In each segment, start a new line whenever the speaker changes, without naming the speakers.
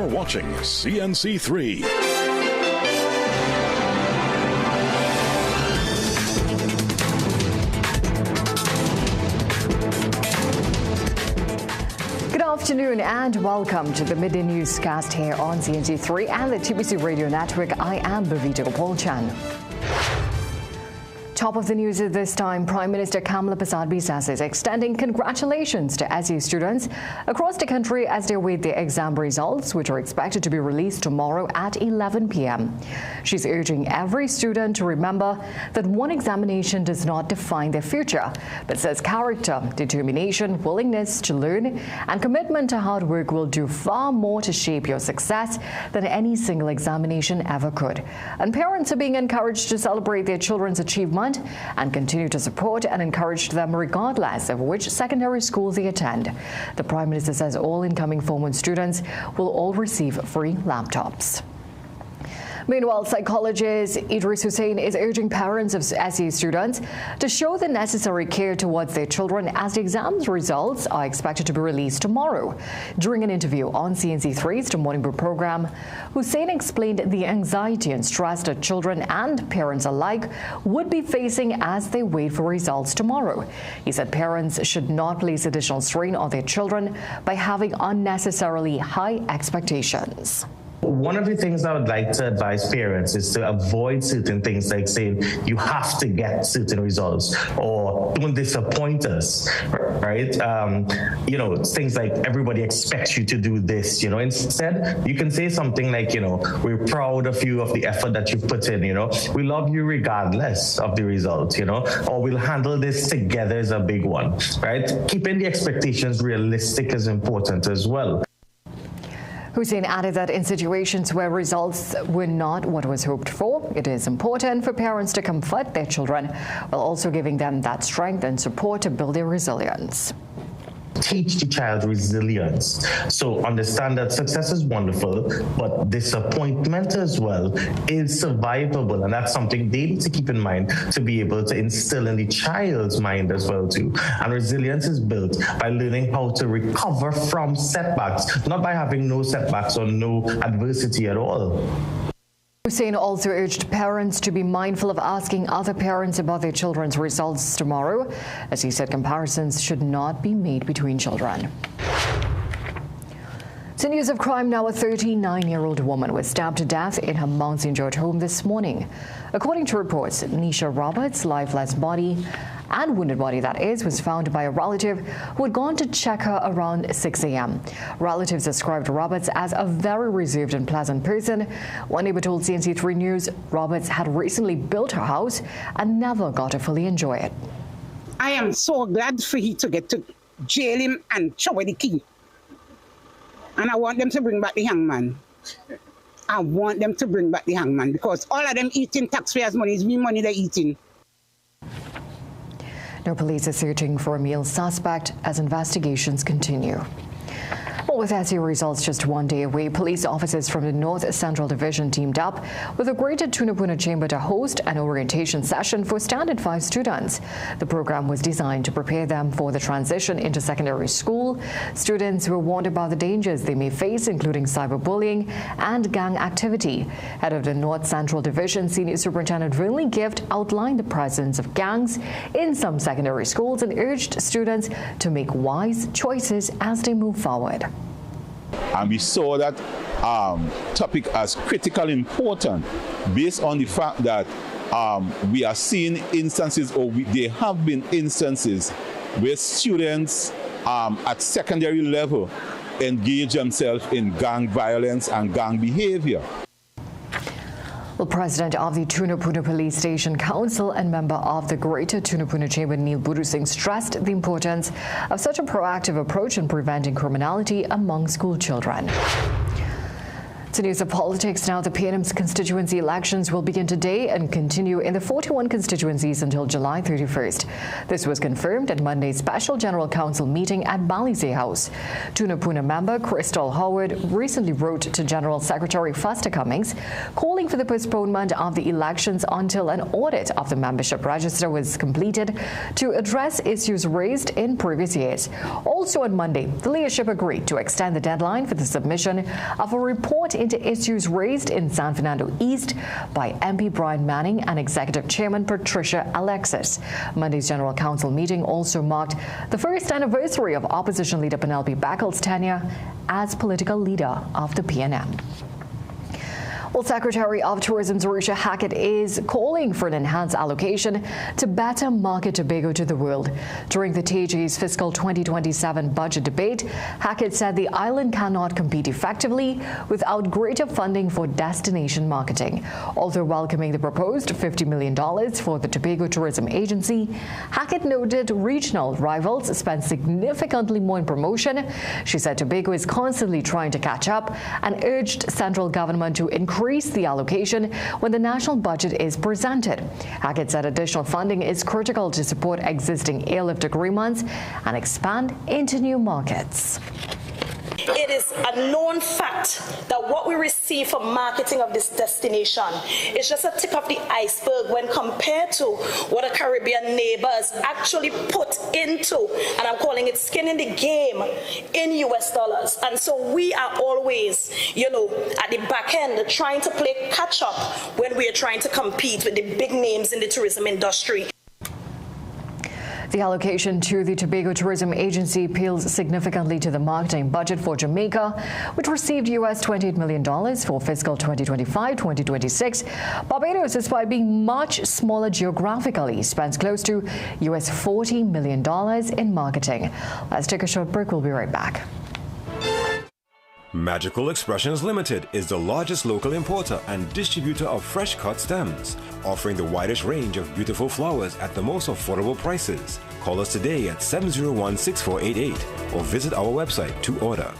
You're watching CNC3.
Good afternoon and welcome to the Midday Newscast here on CNC3 and the TBC Radio Network. I am Bhavita Gopalchan. Top of the news at this time, Prime Minister Kamala Prasad Biswas is extending congratulations to SU students across the country as they await their exam results, which are expected to be released tomorrow at 11 p.m. She's urging every student to remember that one examination does not define their future, but says character, determination, willingness to learn, and commitment to hard work will do far more to shape your success than any single examination ever could. And parents are being encouraged to celebrate their children's achievement and continue to support and encourage them regardless of which secondary school they attend. The Prime Minister says all incoming Form 1 students will all receive free laptops. Meanwhile, psychologist Idris Hussain is urging parents of SE students to show the necessary care towards their children as the exams results are expected to be released tomorrow. During an interview on CNC3's The Morning Brew program, Hussain explained the anxiety and stress that children and parents alike would be facing as they wait for results tomorrow. He said parents should not place additional strain on their children by having unnecessarily high expectations.
One of the things I would like to advise parents is to avoid certain things like saying you have to get certain results or don't disappoint us, right? Things like everybody expects you to do this, Instead, you can say something like, we're proud of you, of the effort that you've put in, we love you regardless of the results, or we'll handle this together is a big one, right? Keeping the expectations realistic is important as well.
Hussain added that in situations where results were not what was hoped for, it is important for parents to comfort their children while also giving them that strength and support to build their resilience.
Teach the child resilience. So understand that success is wonderful, but disappointment as well is survivable. And that's something they need to keep in mind to be able to instill in the child's mind as well too. And resilience is built by learning how to recover from setbacks, not by having no setbacks or no adversity at all.
Hussain also urged parents to be mindful of asking other parents about their children's results tomorrow. As he said, comparisons should not be made between children. So news of crime now, a 39-year-old woman was stabbed to death in her Mount St. George home this morning. According to reports, Nisha Roberts' lifeless body and wounded body, that is, was found by a relative who had gone to check her around 6 a.m. Relatives described Roberts as a very reserved and pleasant person. One neighbor told CNC3 News Roberts had recently built her house and never got to fully enjoy it.
I am so glad for he to get to jail him and show the key. And I want them to bring back the hangman. I want them to bring back the hangman because all of them eating taxpayers' money is me money they're eating.
Now, police are searching for a male suspect as investigations continue. Well, with SU results just one day away, police officers from the North Central Division teamed up with the Greater Tunapuna Chamber to host an orientation session for Standard 5 students. The program was designed to prepare them for the transition into secondary school. Students were warned about the dangers they may face, including cyberbullying and gang activity. Head of the North Central Division, Senior Superintendent Vinley Gift, outlined the presence of gangs in some secondary schools and urged students to make wise choices as they move forward.
And we saw that topic as critically important based on the fact that we are seeing instances, or there have been instances where students at secondary level engage themselves in gang violence and gang behavior.
Well, President of the Tunapuna Police Station Council and member of the Greater Tunapuna Chamber, Neil Budu Singh, stressed the importance of such a proactive approach in preventing criminality among school children. To news of politics now, the PNM's constituency elections will begin today and continue in the 41 constituencies until July 31st. This was confirmed at Monday's Special General Council meeting at Balizé House. Tunapuna member Crystal Howard recently wrote to General Secretary Foster Cummings calling for the postponement of the elections until an audit of the membership register was completed to address issues raised in previous years. Also on Monday, the leadership agreed to extend the deadline for the submission of a report into issues raised in San Fernando East by MP Brian Manning and Executive Chairman Patricia Alexis. Monday's General Council meeting also marked the first anniversary of opposition leader Penelope Backel's tenure as political leader of the PNM. Well, Secretary of Tourism Zarisha Hackett is calling for an enhanced allocation to better market Tobago to the world. During the TG's fiscal 2027 budget debate, Hackett said the island cannot compete effectively without greater funding for destination marketing. Although welcoming the proposed $50 million for the Tobago Tourism Agency, Hackett noted regional rivals spend significantly more in promotion. She said Tobago is constantly trying to catch up and urged central government to increase the allocation when the national budget is presented. Hackett said additional funding is critical to support existing airlift agreements and expand into new markets.
It is a known fact that what we receive for marketing of this destination is just a tip of the iceberg when compared to what our Caribbean neighbors actually put into, and I'm calling it skin in the game, in US dollars. And so we are always, at the back end trying to play catch up when we are trying to compete with the big names in the tourism industry.
The allocation to the Tobago Tourism Agency appeals significantly to the marketing budget for Jamaica, which received US $28 million for fiscal 2025-2026. Barbados, despite being much smaller geographically, spends close to US $40 million in marketing. Let's take a short break. We'll be right back.
Magical Expressions Limited is the largest local importer and distributor of fresh cut stems, offering the widest range of beautiful flowers at the most affordable prices. Call us today at 701-6488 or visit our website to order.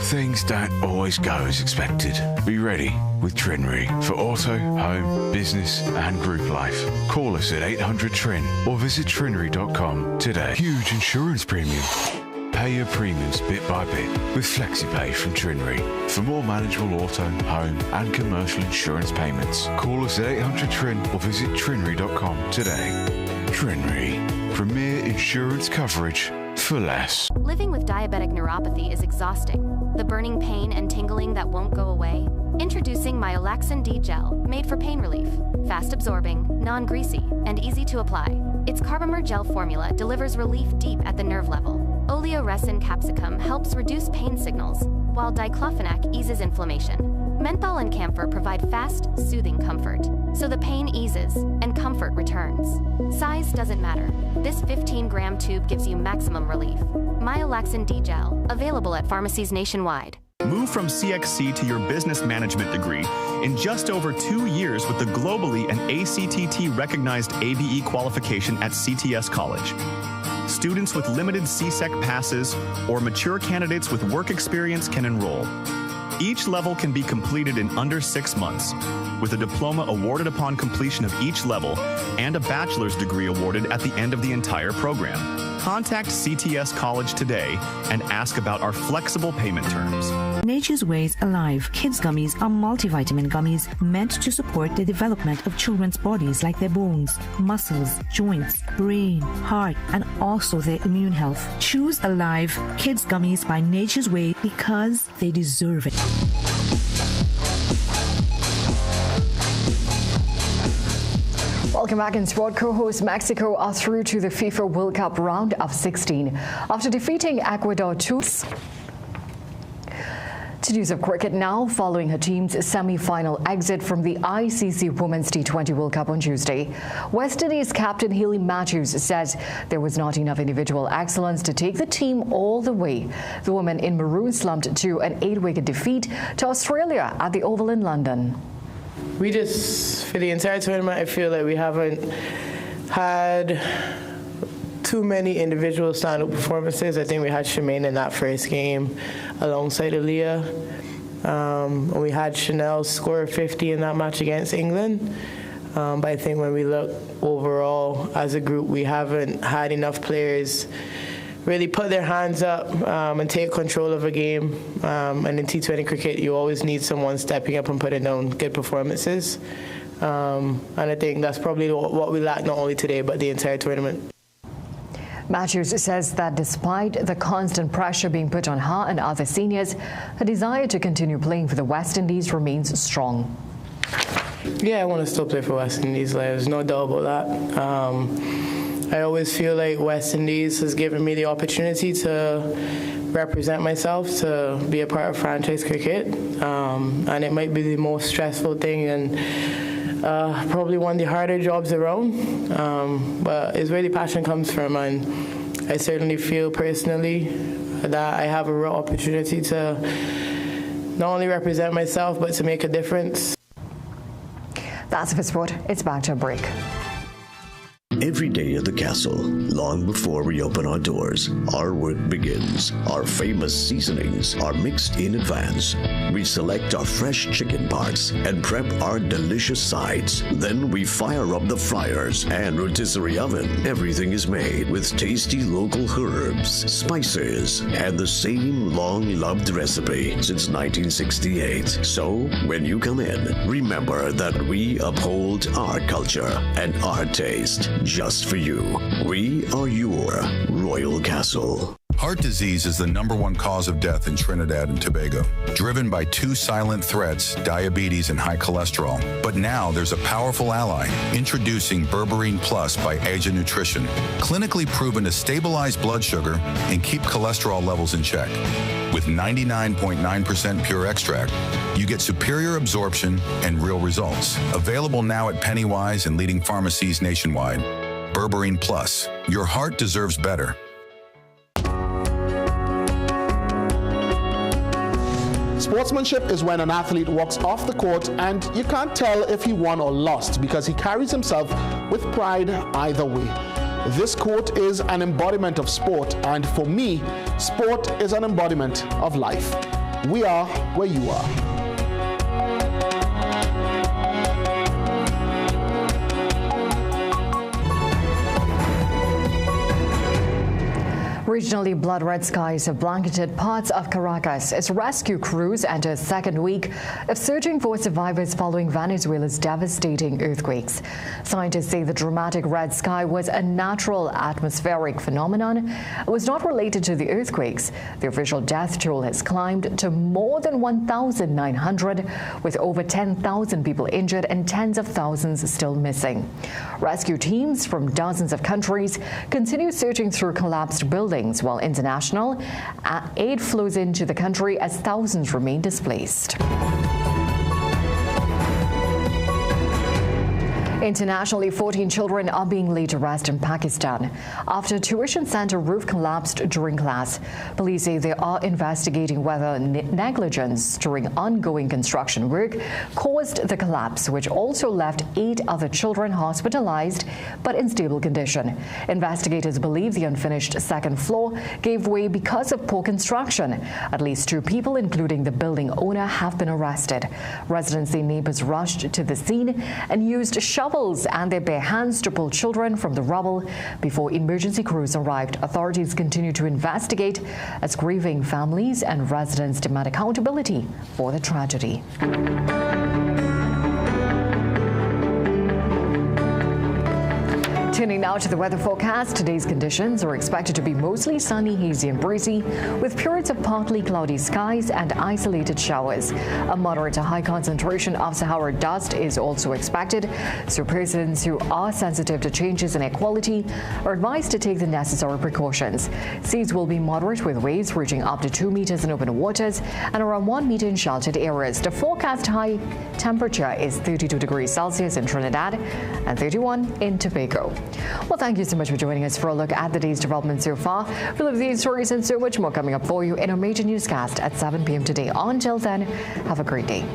Things don't always go as expected. Be ready with Trinry for auto, home, business and group life. Call us at 800-TRIN or visit trinry.com today. Huge insurance premium. Pay your premiums bit by bit with FlexiPay from Trinry. For more manageable auto, home and commercial insurance payments, call us at 800-TRIN or visit trinry.com today. Trinry, premier insurance coverage for less.
Living with diabetic neuropathy is exhausting. The burning pain and tingling that won't go away? Introducing Myolaxin D Gel, made for pain relief. Fast absorbing, non-greasy, and easy to apply. Its Carbomer gel formula delivers relief deep at the nerve level. Oleoresin capsicum helps reduce pain signals, while diclofenac eases inflammation. Menthol and camphor provide fast, soothing comfort, so the pain eases and comfort returns. Size doesn't matter. This 15-gram tube gives you maximum relief. Myolaxin D Gel, available at pharmacies nationwide.
Move from CXC to your business management degree in just over 2 years with the globally and ACTT-recognized ABE qualification at CTS College. Students with limited CSEC passes or mature candidates with work experience can enroll. Each level can be completed in under 6 months, with a diploma awarded upon completion of each level and a bachelor's degree awarded at the end of the entire program. Contact CTS College today and ask about our flexible payment terms.
Nature's Ways Alive Kids Gummies are multivitamin gummies meant to support the development of children's bodies, like their bones, muscles, joints, brain, heart, and also their immune health. Choose Alive Kids Gummies by Nature's Way because they deserve it.
Welcome back in sport. Co-host Mexico are through to the FIFA World Cup round of 16 after defeating Ecuador 2. To news of cricket now, following her team's semi-final exit from the ICC Women's T20 World Cup on Tuesday. West Indies captain Hayley Matthews says there was not enough individual excellence to take the team all the way. The women in maroon slumped to an 8-wicket defeat to Australia at the Oval in London.
We just, for the entire tournament, I feel like we haven't had too many individual stand-up performances. I think we had Shemaine in that first game alongside Aaliyah. We had Chanel score 50 in that match against England. But I think when we look overall as a group, we haven't had enough players really put their hands up and take control of a game. And in T20 cricket, you always need someone stepping up and putting down good performances. And I think that's probably what we lack not only today, but the entire tournament.
Matthews says that despite the constant pressure being put on her and other seniors, her desire to continue playing for the West Indies remains strong.
Yeah, I want to still play for West Indies. There's no doubt about that. I always feel like West Indies has given me the opportunity to represent myself, to be a part of franchise cricket. And it might be the most stressful thing and probably one of the harder jobs around. But it's where the passion comes from. And I certainly feel personally that I have a real opportunity to not only represent myself, but to make a difference.
That's it for sport. It's back to a break.
Every day at the castle, long before we open our doors, our work begins. Our famous seasonings are mixed in advance. We select our fresh chicken parts and prep our delicious sides. Then we fire up the fryers and rotisserie oven. Everything is made with tasty local herbs, spices, and the same long-loved recipe since 1968. So, when you come in, remember that we uphold our culture and our taste. Just for you. We are your Royal Castle.
Heart disease is the #1 cause of death in Trinidad and Tobago, driven by 2 silent threats, diabetes and high cholesterol. But now there's a powerful ally, introducing Berberine Plus by Asia Nutrition, clinically proven to stabilize blood sugar and keep cholesterol levels in check. With 99.9% pure extract, you get superior absorption and real results. Available now at Pennywise and leading pharmacies nationwide. Berberine Plus. Your heart deserves better.
Sportsmanship is when an athlete walks off the court and you can't tell if he won or lost because he carries himself with pride either way. This quote is an embodiment of sport, and for me, sport is an embodiment of life. We are where you are.
Regionally, blood red skies have blanketed parts of Caracas as rescue crews enter a second week of searching for survivors following Venezuela's devastating earthquakes. Scientists say the dramatic red sky was a natural atmospheric phenomenon. It was not related to the earthquakes. The official death toll has climbed to more than 1,900, with over 10,000 people injured and tens of thousands still missing. Rescue teams from dozens of countries continue searching through collapsed buildings, while international aid flows into the country as thousands remain displaced. Internationally, 14 children are being laid to rest in Pakistan after a tuition center roof collapsed during class. Police say they are investigating whether negligence during ongoing construction work caused the collapse, which also left 8 other children hospitalized but in stable condition. Investigators believe the unfinished second floor gave way because of poor construction. At least 2 people, including the building owner, have been arrested. Residents say neighbors rushed to the scene and used shovels and their bare hands to pull children from the rubble before emergency crews arrived. Authorities continue to investigate as grieving families and residents demand accountability for the tragedy. Turning now to the weather forecast. Today's conditions are expected to be mostly sunny, hazy and breezy, with periods of partly cloudy skies and isolated showers. A moderate to high concentration of Sahara dust is also expected, so persons who are sensitive to changes in air quality are advised to take the necessary precautions. Seas will be moderate, with waves reaching up to 2 meters in open waters and around 1 meter in sheltered areas. The forecast high temperature is 32 degrees Celsius in Trinidad and 31 in Tobago. Well, thank you so much for joining us for a look at the day's developments so far. We'll have these stories and so much more coming up for you in our major newscast at 7 p.m. today. Until then, have a great day.